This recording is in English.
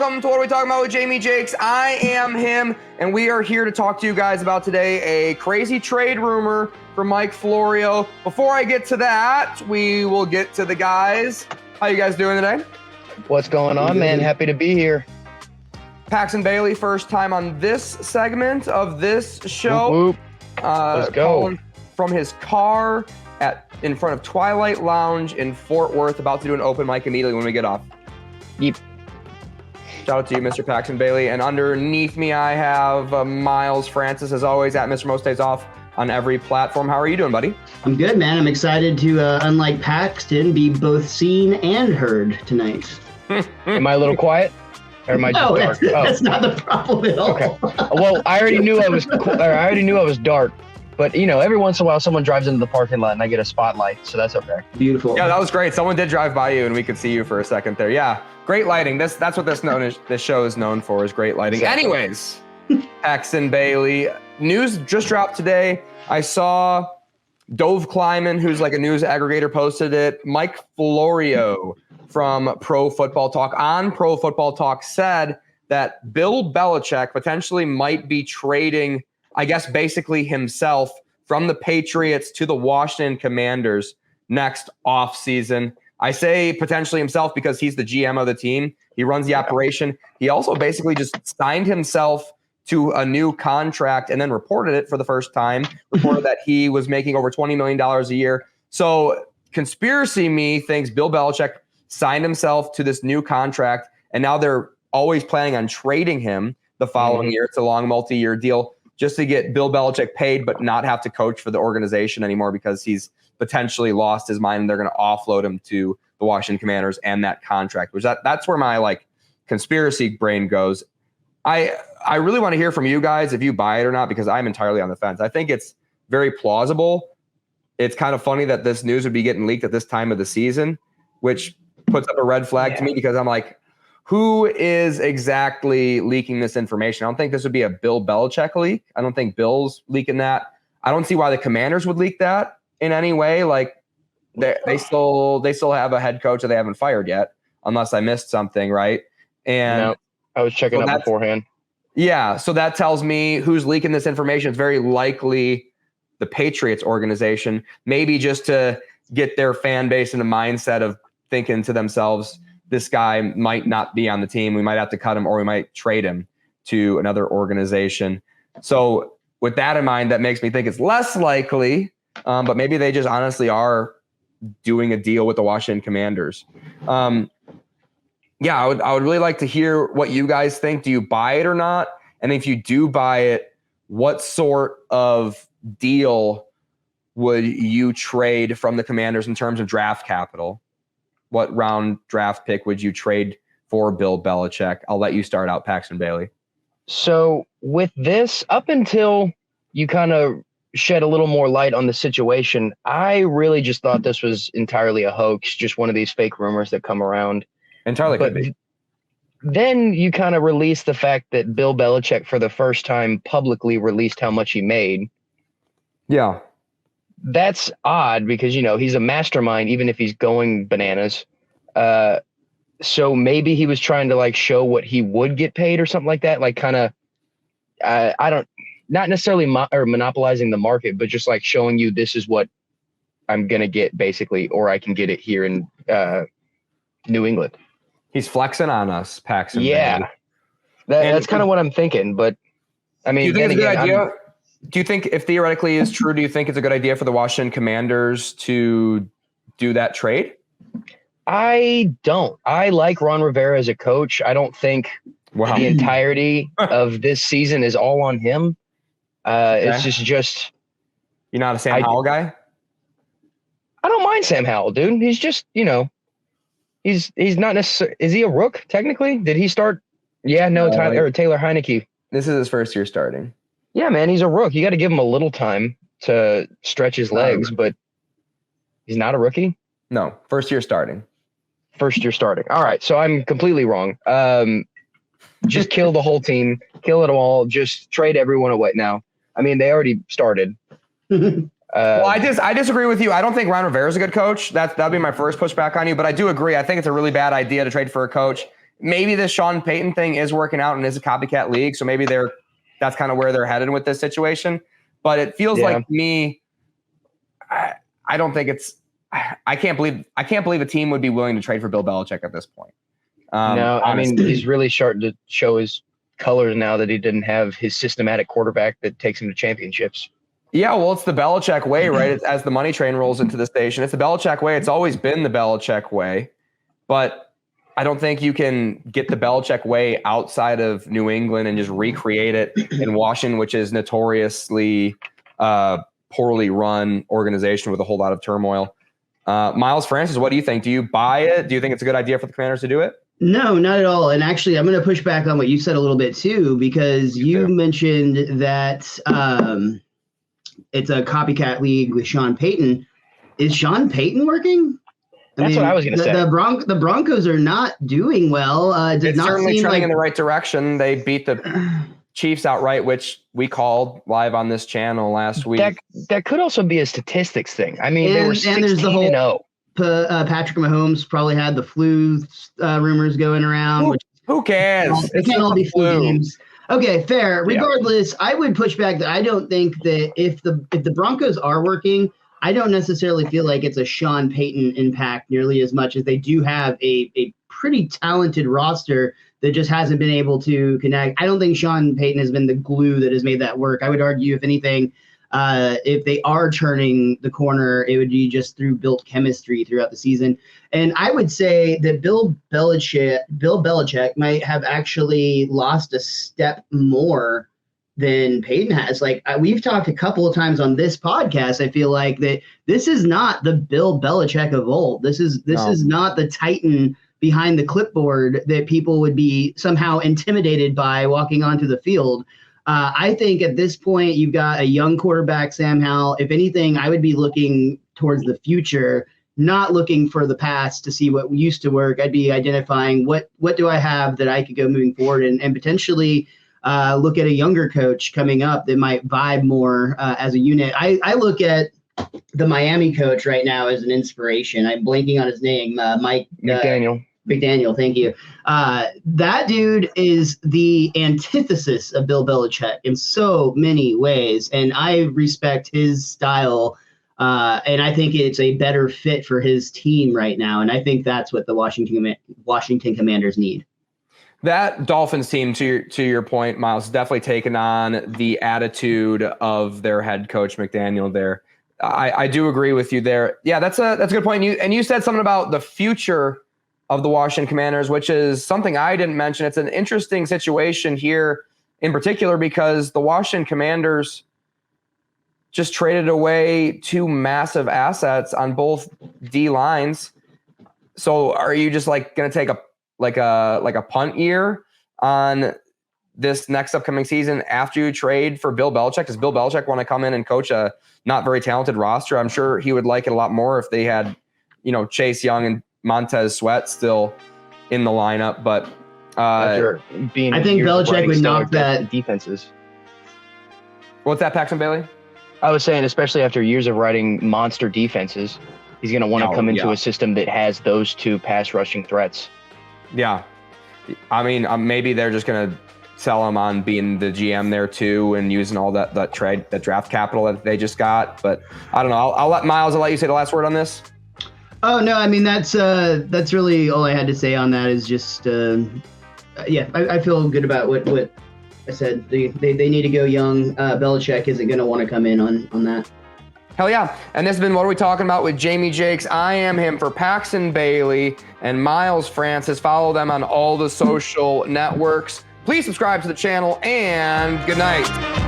welcome to What Are We Talking About with Jamie Jakes. I am him, and we are here to talk to you guys about today a crazy trade rumor for Mike Florio. Before I get to that, we will get to the guys. How you guys doing today? What's going on, man? Happy to be here. Paxton Bailey, first time on this segment of this show. Whoop, whoop. Let's go. From his car in front of Twilight Lounge in Fort Worth, about to do an open mic immediately when we get off. Yep. Shout out to you, Mr. Paxton Bailey. And underneath me, I have Miles Francis, as always, at Mr. Most Days Off on every platform. How are you doing, buddy? I'm good, man. I'm excited to, unlike Paxton, be both seen and heard tonight. Am I a little quiet? Or am I just dark? That's not the problem at all. Okay. Well, I already knew I was dark. But, you know, every once in a while, someone drives into the parking lot and I get a spotlight, so that's okay. Beautiful. Yeah, that was great. Someone did drive by you and we could see you for a second there. Yeah, great lighting. That's what this show is known for, is great lighting. Exactly. Anyways, Paxton Bailey. News just dropped today. I saw Dove Kleiman, who's like a news aggregator, posted it. Mike Florio from Pro Football Talk on Pro Football Talk said that Bill Belichick potentially might be trading, I guess, basically himself from the Patriots to the Washington Commanders next offseason. I say potentially himself because he's the GM of the team. He runs the operation. He also basically just signed himself to a new contract and then reported it for the first time, reported that he was making over $20 million a year. So conspiracy me thinks Bill Belichick signed himself to this new contract, and now they're always planning on trading him the following year. It's a long multi-year deal just to get Bill Belichick paid but not have to coach for the organization anymore because he's potentially lost his mind and they're going to offload him to the Washington Commanders and that contract, which that's where my like conspiracy brain goes. I really want to hear from you guys if you buy it or not, because I'm entirely on the fence. I think it's very plausible. It's kind of funny that this news would be getting leaked at this time of the season, which puts up a red flag to me because I'm like, who is exactly leaking this information? I don't think this would be a Bill Belichick leak. I don't think Bill's leaking that. I don't see why the Commanders would leak that in any way. Like they still have a head coach that they haven't fired yet, unless I missed something, right? And no, I was checking up beforehand. Yeah, so that tells me who's leaking this information. It's very likely the Patriots organization, maybe just to get their fan base in the mindset of thinking to themselves, this guy might not be on the team. We might have to cut him or we might trade him to another organization. So with that in mind, that makes me think it's less likely, but maybe they just honestly are doing a deal with the Washington Commanders. Yeah, I would really like to hear what you guys think. Do you buy it or not? And if you do buy it, what sort of deal would you trade from the Commanders in terms of draft capital? What round draft pick would you trade for Bill Belichick? I'll let you start out, Paxton Bailey. So with this, up until you kind of shed a little more light on the situation, I really just thought this was entirely a hoax, just one of these fake rumors that come around. Entirely could be. Then you kind of release the fact that Bill Belichick for the first time publicly released how much he made. Yeah. That's odd because, you know, he's a mastermind, even if he's going bananas. So maybe he was trying to like show what he would get paid or something like that. Like kind of, not necessarily monopolizing the market, but just like showing you this is what I'm going to get basically, or I can get it here in New England. He's flexing on us, Paxton. Yeah, that's kind of what I'm thinking. But I mean, do you think it's a good idea? Do you think, if theoretically is true, do you think it's a good idea for the Washington Commanders to do that trade? I don't. I like Ron Rivera as a coach. I don't think the entirety of this season is all on him. It's just you're not a Sam Howell guy. I don't mind Sam Howell, dude. He's just, you know. He's not necessarily. Is he a rook technically? Did he start? Yeah, no. Taylor Heineke. This is his first year starting. Yeah, man, he's a rook. You got to give him a little time to stretch his legs, but he's not a rookie. No, first year starting. First year starting. All right, so I'm completely wrong. Just kill the whole team, kill it all. Just trade everyone away now. I mean, they already started. Well, I disagree with you. I don't think Ron Rivera is a good coach. That'd be my first pushback on you. But I do agree. I think it's a really bad idea to trade for a coach. maybe the Sean Payton thing is working out and is a copycat league. So maybe that's kind of where they're headed with this situation. But it feels like to me, I don't think it's. I can't believe a team would be willing to trade for Bill Belichick at this point. No, I mean, he's really starting to show his colors now that he didn't have his systematic quarterback that takes him to championships. Yeah, well, it's the Belichick way, right? It's, as the money train rolls into the station, it's the Belichick way. It's always been the Belichick way, but I don't think you can get the Belichick way outside of New England and just recreate it in Washington, which is notoriously poorly run organization with a whole lot of turmoil. Miles Francis, what do you think? Do you buy it? Do you think it's a good idea for the Commanders to do it? No, not at all. And actually, I'm going to push back on what you said a little bit too, because you mentioned that it's a copycat league with Sean Payton. Is Sean Payton working? That's what I was going to say. The Broncos are not doing well. It's certainly trending in the right direction. They beat the Chiefs outright, which we called live on this channel last week. That could also be a statistics thing. I mean, they were 16-0. Patrick Mahomes probably had the flu rumors going around. Who cares? It can't all be flu games. Okay, fair. Regardless, I would push back that I don't think that if the Broncos are working, I don't necessarily feel like it's a Sean Payton impact nearly as much as they do have a pretty talented roster that just hasn't been able to connect. I don't think Sean Payton has been the glue that has made that work. I would argue, if anything, if they are turning the corner, it would be just through built chemistry throughout the season. And I would say that Bill Belichick might have actually lost a step more than Payton has. Like we've talked a couple of times on this podcast, I feel like that this is not the Bill Belichick of old. This is not the Titan behind the clipboard that people would be somehow intimidated by walking onto the field. I think at this point, you've got a young quarterback, Sam Howell. If anything, I would be looking towards the future, not looking for the past to see what used to work. I'd be identifying what do I have that I could go moving forward and potentially look at a younger coach coming up that might vibe more as a unit. I look at the Miami coach right now as an inspiration. I'm blanking on his name, Mike McDaniel, thank you. That dude is the antithesis of Bill Belichick in so many ways, and I respect his style, and I think it's a better fit for his team right now, and I think that's what the Washington Commanders need. That Dolphins team, to your point, Miles, has definitely taken on the attitude of their head coach McDaniel there. I do agree with you there. Yeah, that's a good point. You said something about the future of the Washington Commanders, which is something I didn't mention. It's an interesting situation here in particular because the Washington Commanders just traded away two massive assets on both D lines. So are you just like going to take a punt year on this next upcoming season after you trade for Bill Belichick? Does Bill Belichick want to come in and coach a not very talented roster? I'm sure he would like it a lot more if they had, Chase Young and Montez Sweat still in the lineup, but I think Belichick would knock that defenses. What's that, Paxton Bailey? I was saying, especially after years of writing monster defenses, he's going to want to come into a system that has those two pass rushing threats. Yeah, I mean, maybe they're just going to sell him on being the GM there too and using all that draft capital that they just got. But I don't know. I'll let you say the last word on this. Oh no, I mean that's really all I had to say on that. Is just I feel good about what I said. They need to go young. Belichick isn't going to want to come in on that. Hell yeah. And this has been What Are We Talking About with Jamie Jakes. I am him for Paxton Bailey and Miles Francis. Follow them on all the social networks. Please subscribe to the channel and good night.